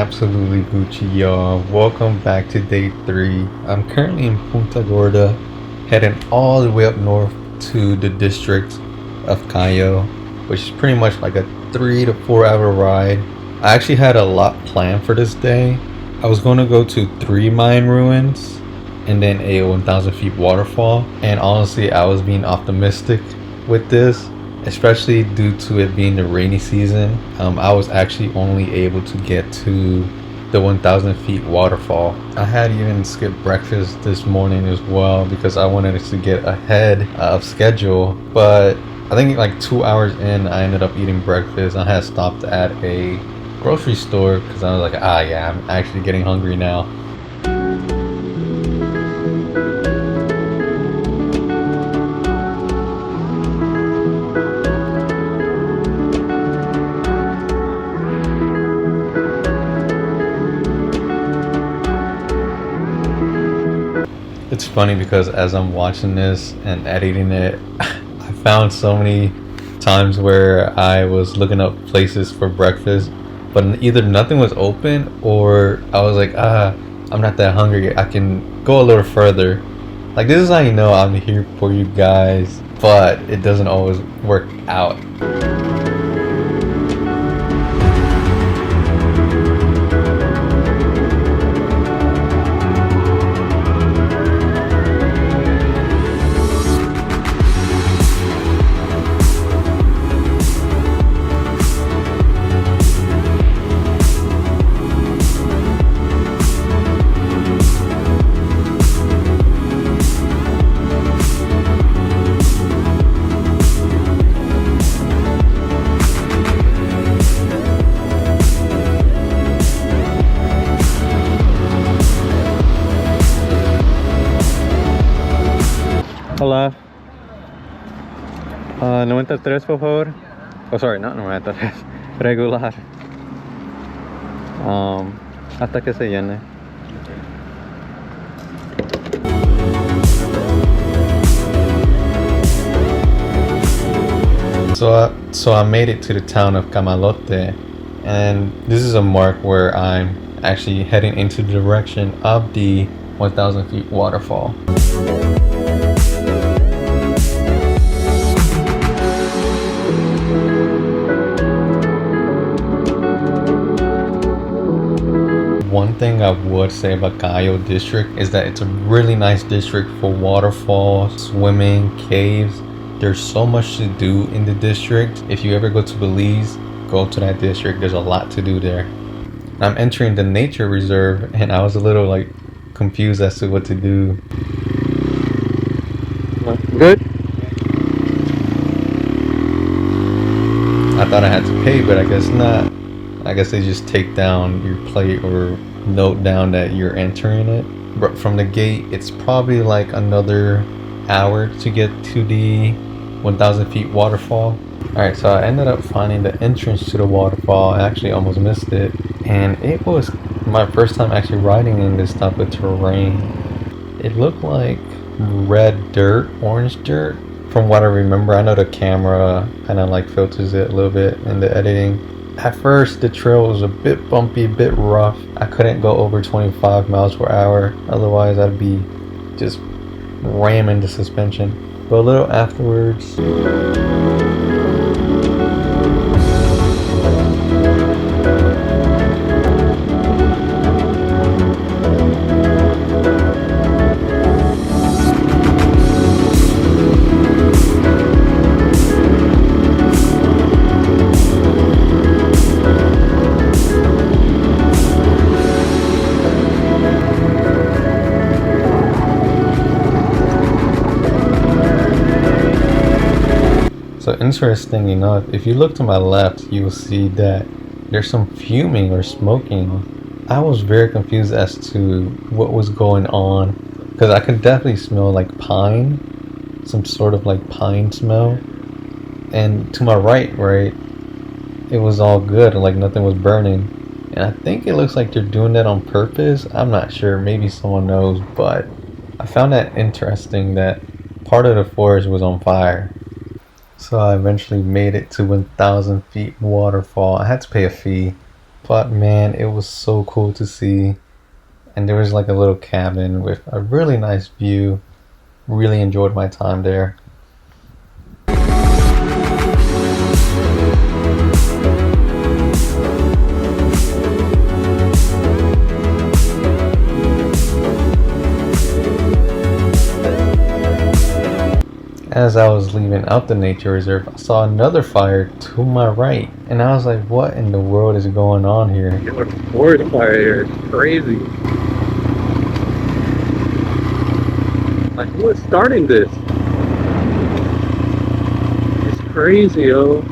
Absolutely Gucci, y'all. Welcome back to day 3. I'm currently in Punta Gorda, heading all the way up north to the district of Cayo, which is pretty much like a 3 to 4 hour ride. I actually had a lot planned for this day. I was going to go to 3 Mayan ruins and then a 1,000 feet waterfall, and honestly I was being optimistic with this, especially due to it being the rainy season. I was actually only able to get to the 1,000 feet waterfall. I had even skipped breakfast this morning as well because I wanted to get ahead of schedule, but I think like 2 hours in I ended up eating breakfast. I had stopped at a grocery store because I was like, yeah, I'm actually getting hungry now. It's funny because as I'm watching this and editing it, I found so many times where I was looking up places for breakfast, but either nothing was open or I was like, I'm not that hungry. I can go a little further. Like, this is how you know I'm here for you guys, but it doesn't always work out. Hola. 93 por favor. Oh, sorry, not 93. Regular. Hasta que se llene. So I made it to the town of Camalote, and this is a mark where I'm actually heading into the direction of the 1,000 feet waterfall. One thing I would say about Cayo District is that it's a really nice district for waterfalls, swimming, caves. There's so much to do in the district. If you ever go to Belize, go to that district. There's a lot to do there. I'm entering the nature reserve and I was a little like confused as to what to do. Good? I thought I had to pay, but I guess not. I guess they just take down your plate or note down that you're entering it. But from the gate, it's probably like another hour to get to the 1,000 feet waterfall. Alright, so I ended up finding the entrance to the waterfall. I actually almost missed it. And it was my first time actually riding in this type of terrain. It looked like red dirt, orange dirt. From what I remember, I know the camera kind of like filters it a little bit in the editing. At first, the trail was a bit bumpy, a bit rough. I couldn't go over 25 miles per hour. Otherwise, I'd be just ramming the suspension. But a little afterwards, so interesting enough, if you look to my left, you will see that there's some fuming or smoking. I was very confused as to what was going on because I could definitely smell like pine, some sort of like pine smell. And to my right, it was all good, like nothing was burning. And I think it looks like they're doing that on purpose. I'm not sure, maybe someone knows, but I found that interesting that part of the forest was on fire. So I eventually made it to 1,000 feet waterfall. I had to pay a fee, But man, it was so cool to see. And there was like a little cabin with a really nice view. Really enjoyed my time there. As I was leaving out the nature reserve, I saw another fire to my right. And I was like, what in the world is going on here? Yo, the forest fire here is crazy. Like, who is starting this? It's crazy, yo.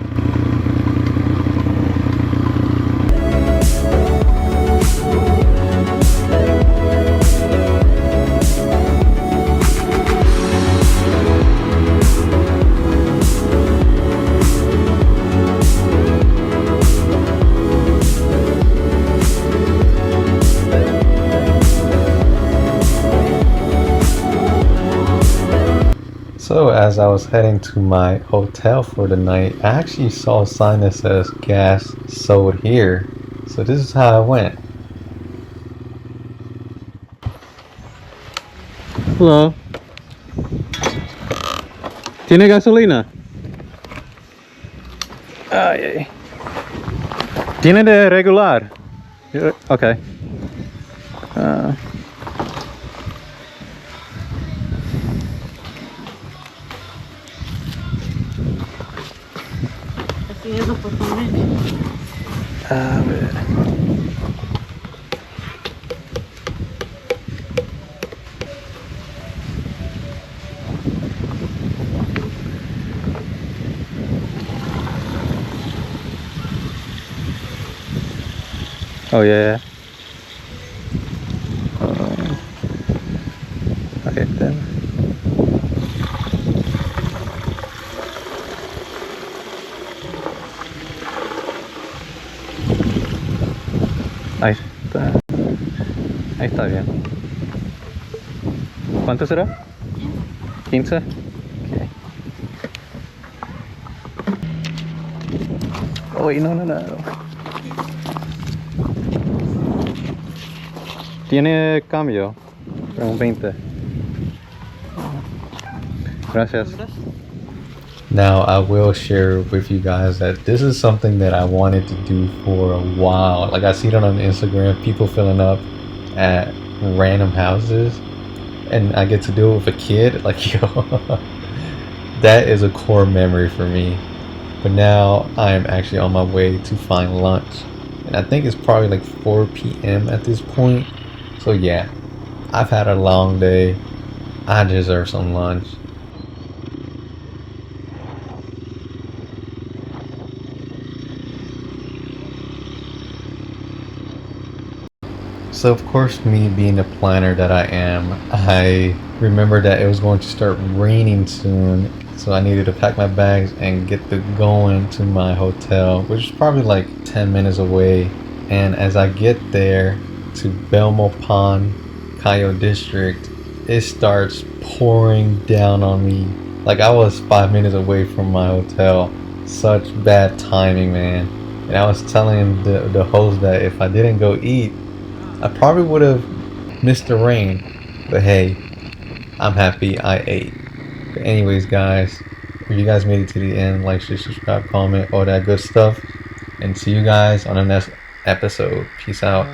So as I was heading to my hotel for the night, I actually saw a sign that says gas sold here. So this is how I went. Hello. ¿Tiene gasolina? Ay. ¿Tiene de regular? Okay. A ver. Oh yeah. Okay then. Ahí está. Ahí está bien. ¿Cuánto será? 15. Okay. Uy, no. Tiene cambio. Un 20. Gracias. Now I will share with you guys that this is something that I wanted to do for a while. Like I see it on Instagram, people filling up at random houses, and I get to do it with a kid. Like yo, that is a core memory for me. But now I am actually on my way to find lunch, and I think it's probably like 4 p.m. at this point. So yeah, I've had a long day. I deserve some lunch. So of course, me being the planner that I am, I remembered that it was going to start raining soon. So I needed to pack my bags and get going to my hotel, which is probably like 10 minutes away. And as I get there to Belmont, Cayo District, it starts pouring down on me. Like I was 5 minutes away from my hotel. Such bad timing, man. And I was telling the host that if I didn't go eat, I probably would have missed the rain. But hey, I'm happy I ate. But anyways, guys, if you guys made it to the end, like, share, subscribe, comment, all that good stuff. And see you guys on the next episode. Peace out.